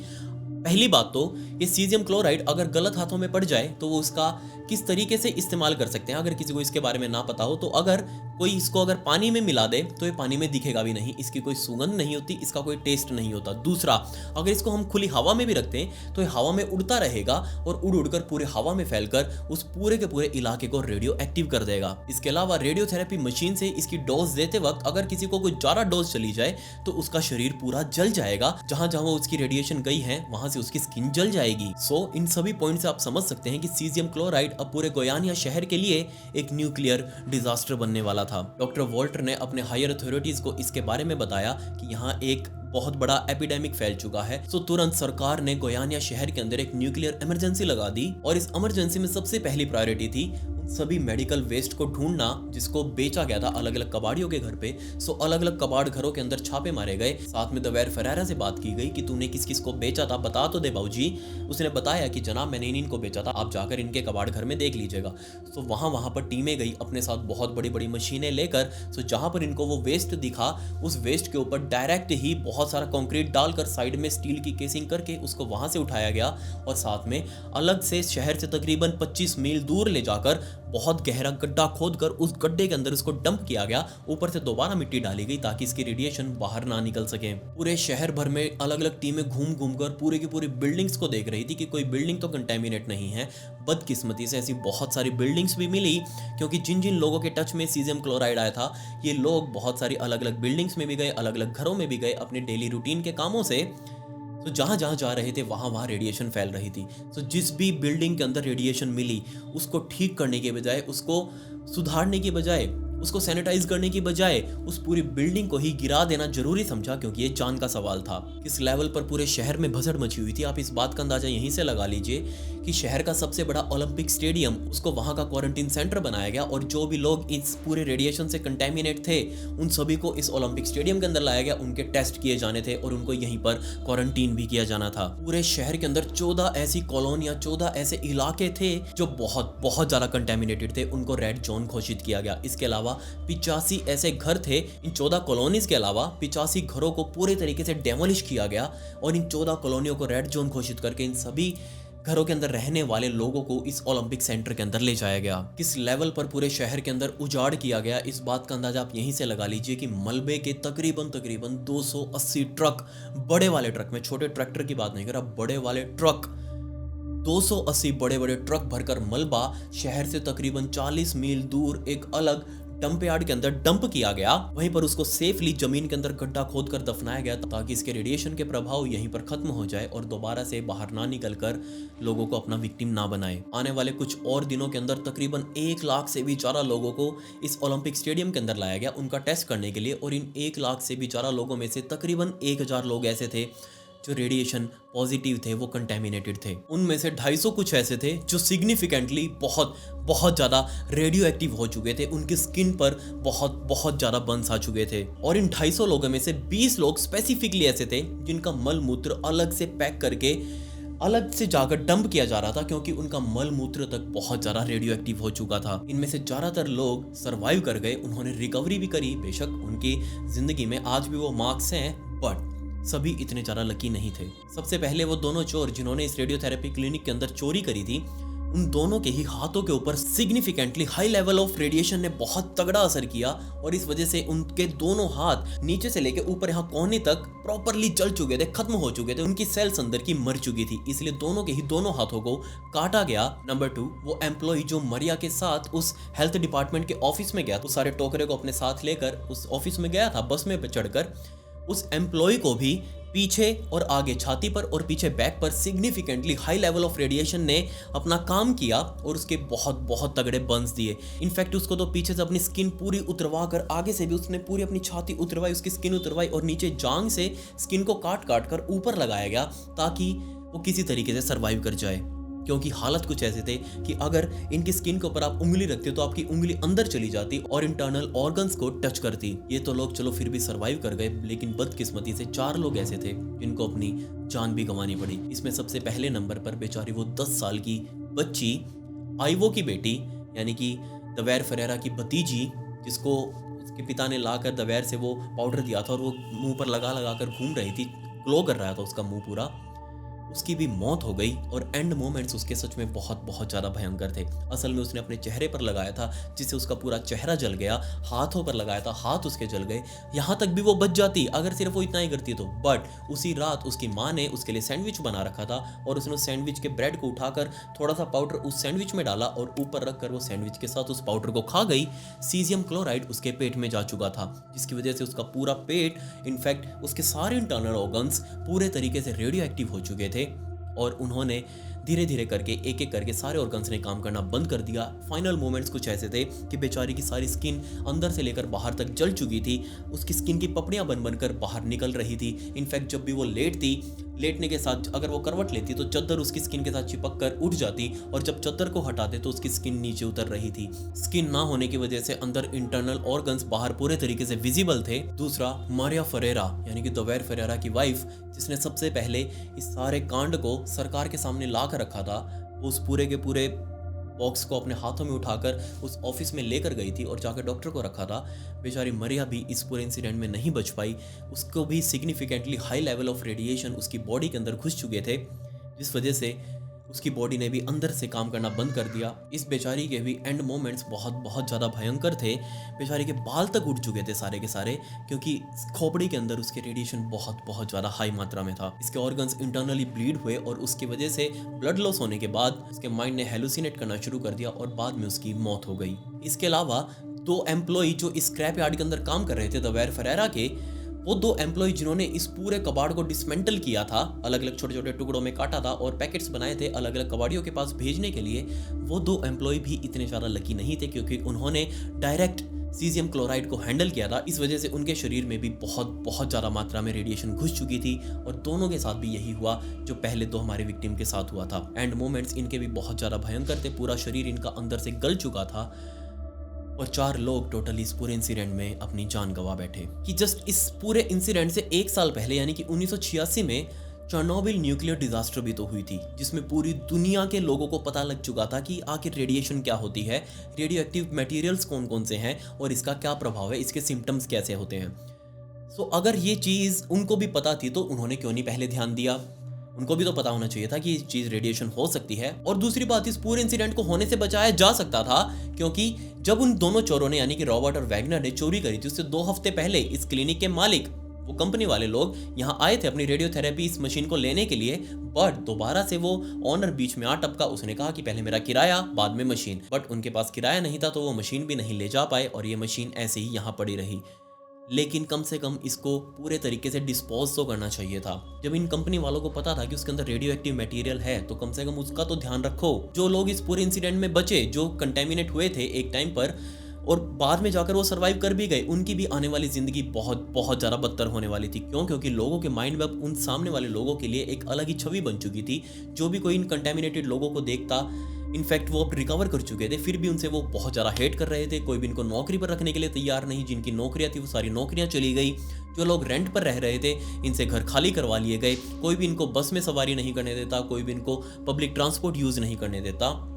पहली बात तो ये सीजियम क्लोराइड अगर गलत हाथों में पड़ जाए तो वो उसका किस तरीके से इस्तेमाल कर सकते हैं, अगर किसी को इसके बारे में ना पता हो तो अगर कोई इसको अगर पानी में मिला दे तो ये पानी में दिखेगा भी नहीं, इसकी कोई सुगंध नहीं होती, इसका कोई टेस्ट नहीं होता। दूसरा, अगर इसको हम खुली हवा में भी रखते हैं तो ये हवा में उड़ता रहेगा और उड़ उड़कर पूरे हवा में फैलकर उस पूरे के पूरे इलाके को रेडियो एक्टिव कर देगा। इसके अलावा रेडियोथेरेपी मशीन से इसकी डोज देते वक्त अगर किसी को कोई ज़्यादा डोज चली जाए तो उसका शरीर पूरा जल जाएगा, जहां जहां उसकी रेडिएशन गई है वहां से उसकी स्किन जल जाएगी। सो इन सभी पॉइंट से आप समझ सकते हैं कि सीजियम क्लोराइड अब पूरे गोयानिया शहर के लिए एक न्यूक्लियर डिजास्टर बनने वाला था। डॉक्टर वॉल्टर ने अपने हायर अथॉरिटीज को इसके बारे में बताया कि यहाँ एक बहुत बड़ा एपिडेमिक फैल चुका है। तो तुरंत सरकार ने गोयानिया शहर के अंदर एक न्यूक्लियर इमरजेंसी लगा दी और इस इमरजेंसी में सबसे पहली प्रायोरिटी थी सभी मेडिकल वेस्ट को ढूंढना जिसको बेचा गया था अलग अलग कबाड़ियों के घर पे। सो अलग अलग कबाड़ घरों के अंदर छापे मारे गए। साथ में दवेर फरारा से बात की गई कि तूने किस किस को बेचा था, बता तो दे बाबूजी। उसने बताया कि जनाब, मैंने इनको बेचा था, आप जाकर इनके कबाड़ घर में देख लीजिएगा। सो वहां पर टीमें गई अपने साथ बहुत बड़ी बड़ी मशीनें लेकर। सो जहां पर इनको वो वेस्ट दिखा उस वेस्ट के ऊपर डायरेक्ट ही बहुत सारा कंक्रीट डालकर साइड में स्टील की केसिंग करके उसको वहां से उठाया गया और साथ में अलग से शहर से तकरीबन 25 मील दूर ले जाकर बहुत गहरा गड्ढा खोदकर उस गड्ढे के अंदर इसको डंप किया गया। ऊपर से दोबारा मिट्टी डाली गई ताकि इसकी रेडिएशन बाहर ना निकल सके। पूरे शहर भर में अलग अलग टीमें घूम घूम कर पूरे की पूरी बिल्डिंग्स को देख रही थी कि कोई बिल्डिंग तो कंटेमिनेट नहीं है। बदकिस्मती से ऐसी बहुत सारी बिल्डिंग्स भी मिली, क्योंकि जिन जिन लोगों के टच में सीजियम क्लोराइड आया था ये लोग बहुत सारी अलग अलग बिल्डिंग्स में भी गए, अलग अलग घरों में भी गए अपने डेली रूटीन के कामों से। तो जहाँ जहाँ जा रहे थे वहाँ रेडिएशन फैल रही थी। तो जिस भी बिल्डिंग के अंदर रेडिएशन मिली उसको ठीक करने के बजाय, उसको सुधारने की बजाय, उसको सैनिटाइज करने की बजाय उस पूरी बिल्डिंग को ही गिरा देना जरूरी समझा, क्योंकि ये जान का सवाल था। किस लेवल पर पूरे शहर में भसड़ मची हुई थी आप इस बात का अंदाजा यहीं से लगा लीजिए कि शहर का सबसे बड़ा ओलंपिक स्टेडियम, उसको वहां का क्वारंटीन सेंटर बनाया गया और जो भी लोग इस पूरे रेडिएशन से कंटेमिनेट थे उन सभी को इस ओलंपिक स्टेडियम के अंदर लाया गया, उनके टेस्ट किए जाने थे और उनको यहीं पर क्वारंटीन भी किया जाना था। पूरे शहर के अंदर 14 ऐसी कॉलोनियां, 14 ऐसे इलाके थे जो बहुत बहुत ज्यादा कंटेमिनेटेड थे, उनको रेड जोन घोषित किया गया। इसके अलावा 85 ऐसे घर थे। इन 14 कॉलोनीज के अलावा 85 घरों को पूरे तरीके से डेमोलिश किया गया और इन 14 कॉलोनियों को रेड जोन घोषित करके इन सभी घरों के अंदर रहने वाले लोगों को इस ओलंपिक सेंटर के अंदर ले जाया गया। किस लेवल पर पूरे शहर के अंदर उजाड़ किया गया इस बात का अंदाजा आप यहीं से लगा लीजिए कि मलबे के तकरीबन 280 ट्रक, बड़े वाले ट्रक, में छोटे ट्रैक्टर की बात नहीं कर रहा, बड़े वाले ट्रक, 280 बड़े बड़े ट्रक भरकर मलबा शहर से तकरीबन 40 मील दूर एक अलग डंप यार्ड के अंदर डंप किया गया। वहीं पर उसको सेफली जमीन के अंदर गड्ढा खोदकर दफनाया गया ताकि इसके रेडिएशन के प्रभाव यहीं पर खत्म हो जाए और दोबारा से बाहर ना निकलकर लोगों को अपना विक्टिम ना बनाए। आने वाले कुछ और दिनों के अंदर तकरीबन 1 लाख से भी ज्यादा लोगों को इस ओलंपिक स्टेडियम के अंदर लाया गया उनका टेस्ट करने के लिए और इन 1 लाख से भी ज्यादा लोगों में से तकरीबन 1000 लोग ऐसे थे जो रेडिएशन पॉजिटिव थे वो कंटेमिनेटेड थे। उनमें से 250 कुछ ऐसे थे जो सिग्निफिकेंटली बहुत बहुत ज़्यादा रेडियो एक्टिव हो चुके थे, उनकी स्किन पर बहुत बहुत ज़्यादा बर्न्स आ चुके थे। और इन 250 लोगों में से 20 लोग स्पेसिफिकली ऐसे थे जिनका मल मूत्र अलग से पैक करके अलग से जाकर डंप किया जा रहा था, क्योंकि उनका मल मूत्र तक बहुत ज़्यादा रेडियो एक्टिव हो चुका था। इनमें से ज़्यादातर लोग सरवाइव कर गए, उन्होंने रिकवरी भी करी। बेशक उनकी ज़िंदगी में आज भी वो मार्क्स हैं, बट सभी इतने ज़्यादा लकी नहीं थे। सबसे पहले वो दोनों चोर जिन्होंने इस रेडियोथेरेपी क्लिनिक के अंदर चोरी करी थी, उन दोनों के ही हाथों के ऊपर significantly high level of radiation ने बहुत तगड़ा असर किया, और इस वजह से उनके दोनों हाथ नीचे से लेकर ऊपर यहाँ कोहनी तक प्रॉपरली जल चुके थे, खत्म हो चुके थे, उनकी सेल्स अंदर की मर चुकी थी। इसलिए दोनों के ही दोनों हाथों को काटा गया। नंबर 2, वो एम्प्लॉय जो मरिया के साथ उस हेल्थ डिपार्टमेंट के ऑफिस में गया, तो सारे टोकरे को अपने साथ लेकर उस ऑफिस में गया था बस में चढ़कर, उस एम्प्लॉय को भी पीछे और आगे छाती पर और पीछे बैक पर significantly high level of radiation ने अपना काम किया और उसके बहुत बहुत तगड़े बर्न्स दिए। इनफैक्ट उसको तो पीछे से अपनी स्किन पूरी उतरवा कर, आगे से भी उसने पूरी अपनी छाती उतरवाई, उसकी स्किन उतरवाई, और नीचे जांग से स्किन को काट काट कर ऊपर लगाया गया ताकि वो किसी तरीके से सर्वाइव कर जाए। क्योंकि हालत कुछ ऐसे थे कि अगर इनकी स्किन के ऊपर आप उंगली रखते तो आपकी उंगली अंदर चली जाती और इंटरनल ऑर्गन्स को टच करती। ये तो लोग चलो फिर भी सरवाइव कर गए, लेकिन बदकिस्मती से 4 लोग ऐसे थे जिनको अपनी जान भी गंवानी पड़ी। इसमें सबसे पहले नंबर पर बेचारी वो 10 साल की बच्ची आइवो की बेटी, यानी कि दवेर फरेरा की भतीजी, जिसको उसके पिता ने लाकर दवेर से वो पाउडर दिया था और वो मुंह पर लगा लगा कर घूम रही थी, ग्लो कर रहा था उसका मुंह पूरा। उसकी भी मौत हो गई और एंड मोमेंट्स उसके सच में बहुत बहुत ज़्यादा भयंकर थे। असल में उसने अपने चेहरे पर लगाया था जिससे उसका पूरा चेहरा जल गया, हाथों पर लगाया था, हाथ उसके जल गए। यहाँ तक भी वो बच जाती अगर सिर्फ वो इतना ही करती तो, बट उसी रात उसकी माँ ने उसके लिए सैंडविच बना रखा था और उसने उस सैंडविच के ब्रेड को उठाकर थोड़ा सा पाउडर उस सैंडविच में डाला और ऊपर रखकर वो सैंडविच के साथ उस पाउडर को खा गई। सीजियम क्लोराइड उसके पेट में जा चुका था, जिसकी वजह से उसका पूरा पेट, इनफैक्ट उसके सारे इंटरनल ऑर्गन्स पूरे तरीके से रेडियो एक्टिव हो चुके थे। और उन्होंने धीरे धीरे करके एक एक करके सारे ऑर्गन्स ने काम करना बंद कर दिया। फाइनल मोमेंट्स कुछ ऐसे थे कि बेचारी की सारी स्किन अंदर से लेकर बाहर तक जल चुकी थी, उसकी स्किन की पपड़ियां बन बनकर बाहर निकल रही थी। इनफैक्ट जब भी वो लेटती, लेटने के साथ अगर वो करवट लेती तो चद्दर उसकी स्किन के साथ चिपक कर उठ जाती, और जब चद्दर को हटाते तो उसकी स्किन नीचे उतर रही थी। स्किन ना होने की वजह से अंदर इंटरनल ऑर्गन्स बाहर पूरे तरीके से विजिबल थे। दूसरा, मारिया फरेरा यानी कि दवेर फरेरा की वाइफ, जिसने सबसे पहले इस सारे कांड को सरकार के सामने ला कर रखा था, वो उस पूरे के पूरे बॉक्स को अपने हाथों में उठाकर उस ऑफिस में लेकर गई थी और जाकर डॉक्टर को रखा था। बेचारी मरिया भी इस पूरे इंसिडेंट में नहीं बच पाई। उसको भी significantly high level of radiation उसकी बॉडी के अंदर घुस चुके थे, जिस वजह से उसकी बॉडी ने भी अंदर से काम करना बंद कर दिया। इस बेचारी के भी एंड मोमेंट्स बहुत बहुत ज़्यादा भयंकर थे। बेचारी के बाल तक उड़ चुके थे सारे के सारे, क्योंकि खोपड़ी के अंदर उसके रेडिएशन बहुत बहुत ज़्यादा हाई मात्रा में था। इसके ऑर्गन्स इंटरनली ब्लीड हुए और उसकी वजह से ब्लड लॉस होने के बाद उसके माइंड ने हेलुसिनेट करना शुरू कर दिया और बाद में उसकी मौत हो गई। इसके अलावा 2 एम्प्लॉय जो इस स्क्रैप यार्ड के अंदर काम कर रहे थे दवेर फरेरा के, वो 2 एम्प्लॉय जिन्होंने इस पूरे कबाड़ को डिसमेंटल किया था, अलग अलग छोटे छोटे टुकड़ों में काटा था और पैकेट्स बनाए थे अलग अलग कबाड़ियों के पास भेजने के लिए, वो 2 एम्प्लॉय भी इतने ज़्यादा लकी नहीं थे, क्योंकि उन्होंने डायरेक्ट सीजियम क्लोराइड को हैंडल किया था। इस वजह से उनके शरीर में भी बहुत बहुत ज़्यादा मात्रा में रेडिएशन घुस चुकी थी, और दोनों के साथ भी यही हुआ जो पहले 2 हमारे विक्टिम के साथ हुआ था। एंड मोमेंट्स इनके भी बहुत ज़्यादा भयंकर थे, पूरा शरीर इनका अंदर से गल चुका था और 4 लोग टोटली इस पूरे इंसिडेंट में अपनी जान गंवा बैठे। कि जस्ट इस पूरे इंसिडेंट से 1 साल पहले यानी कि 1986 में चेरनोबिल न्यूक्लियर डिजास्टर भी तो हुई थी, जिसमें पूरी दुनिया के लोगों को पता लग चुका था कि आखिर रेडिएशन क्या होती है, रेडियो एक्टिव मटेरियल्स कौन कौन से हैं और इसका क्या प्रभाव है, इसके सिम्टम्स कैसे होते हैं। सो अगर ये चीज़ उनको भी पता थी तो उन्होंने क्यों नहीं पहले ध्यान दिया। उनको भी तो पता होना चाहिए था कि ये चीज़ रेडिएशन हो सकती है। और दूसरी बात, इस पूरे इंसिडेंट को होने से बचाया जा सकता था, क्योंकि जब उन दोनों चोरों ने यानी कि रॉबर्ट और वैगनर ने चोरी करी थी, उससे 2 हफ्ते पहले इस क्लिनिक के मालिक, वो कंपनी वाले लोग यहाँ आए थे अपनी रेडियोथेरेपी इस मशीन को लेने के लिए, बट दोबारा से वो ऑनर बीच में आ टपका। उसने कहा कि पहले मेरा किराया बाद में मशीन, बट उनके पास किराया नहीं था तो वो मशीन भी नहीं ले जा पाए और ये मशीन ऐसे ही यहाँ पड़ी रही। लेकिन कम से कम इसको पूरे तरीके से डिस्पोज तो करना चाहिए था। जब इन कंपनी वालों को पता था कि उसके अंदर रेडियो एक्टिव मटेरियल है तो कम से कम उसका तो ध्यान रखो। जो लोग इस पूरे इंसिडेंट में बचे, जो कंटेमिनेट हुए थे एक टाइम पर, और बाद में जाकर वो सर्वाइव कर भी गए। उनकी भी आने वाली ज़िंदगी बहुत बहुत ज़्यादा बदतर होने वाली थी। क्यों? क्योंकि लोगों के माइंड में अब उन सामने वाले लोगों के लिए एक अलग ही छवि बन चुकी थी। जो भी कोई इन कंटेमिनेटेड लोगों को देखता, इनफैक्ट वो अब रिकवर कर चुके थे, फिर भी उनसे वो बहुत ज़्यादा हेट कर रहे थे। कोई भी इनको नौकरी पर रखने के लिए तैयार नहीं। जिनकी नौकरियां थी वो सारी नौकरियां चली गई। जो लोग रेंट पर रह रहे थे, इनसे घर खाली करवा लिए गए। कोई भी इनको बस में सवारी नहीं करने देता, कोई भी इनको पब्लिक ट्रांसपोर्ट यूज़ नहीं करने देता।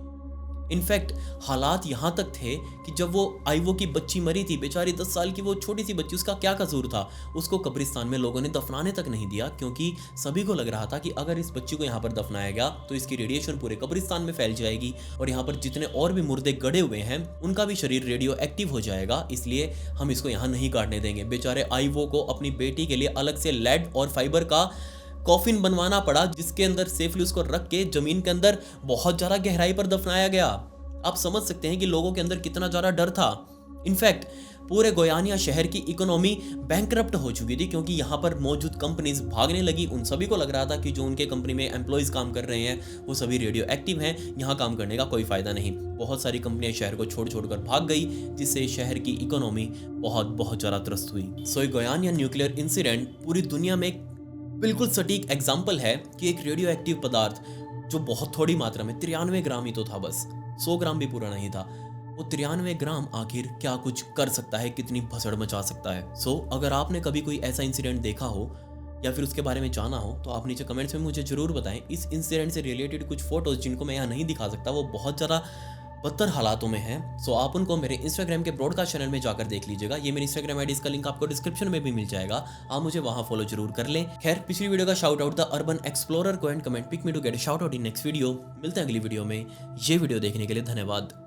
इनफैक्ट हालात यहाँ तक थे कि जब वो आईवो की बच्ची मरी थी, बेचारी 10 साल की वो छोटी सी बच्ची, उसका क्या कसूर था? उसको कब्रिस्तान में लोगों ने दफनाने तक नहीं दिया, क्योंकि सभी को लग रहा था कि अगर इस बच्ची को यहाँ पर दफनाया गया तो इसकी रेडिएशन पूरे कब्रिस्तान में फैल जाएगी और यहाँ पर जितने और भी मुर्दे गड़े हुए हैं उनका भी शरीर रेडियो एक्टिव हो जाएगा, इसलिए हम इसको यहाँ नहीं काटने देंगे। बेचारे आईवो को अपनी बेटी के लिए अलग से लेड और फाइबर का कॉफिन बनवाना पड़ा, जिसके अंदर सेफली उसको रख के जमीन के अंदर बहुत ज़्यादा गहराई पर दफनाया गया। आप समझ सकते हैं कि लोगों के अंदर कितना ज़्यादा डर था। इनफैक्ट पूरे गोयानिया शहर की इकोनॉमी बैंकरप्ट हो चुकी थी, क्योंकि यहाँ पर मौजूद कंपनीज भागने लगी। उन सभी को लग रहा था कि जो उनके कंपनी में एम्प्लॉयज़ काम कर रहे हैं वो सभी रेडियो एक्टिव हैं, यहाँ काम करने का कोई फ़ायदा नहीं। बहुत सारी कंपनियां शहर को छोड़ छोड़ कर भाग गई, जिससे शहर की इकोनॉमी बहुत बहुत ज़्यादा त्रस्त हुई। सो गोयानिया न्यूक्लियर इंसिडेंट पूरी दुनिया में एक बिल्कुल सटीक एग्जाम्पल है कि एक रेडियो एक्टिव पदार्थ जो बहुत थोड़ी मात्रा में 93 ग्राम ही तो था, बस 100 ग्राम भी पूरा नहीं था, वो 93 ग्राम आखिर क्या कुछ कर सकता है, कितनी भसड़ मचा सकता है। सो अगर आपने कभी कोई ऐसा इंसिडेंट देखा हो या फिर उसके बारे में जाना हो तो आप नीचे कमेंट्स में मुझे जरूर बताएं। इस इंसिडेंट से रिलेटेड कुछ फोटोज जिनको मैं यहाँ नहीं दिखा सकता, वो बहुत ज़्यादा बदतर हालातों में हैं। सो आप उनको मेरे इंस्टाग्राम के ब्रॉडकास्ट चैनल में जाकर देख लीजिएगा। ये मेरी इंस्टाग्राम आईडी, इसका लिंक आपको डिस्क्रिप्शन में भी मिल जाएगा, आप मुझे वहां फॉलो जरूर कर लें। खैर, पिछली वीडियो का shout out the urban explorer को and comment pick me to get a shout out in next video. मिलते हैं अगली वीडियो में। ये वीडियो देखने के लिए धन्यवाद।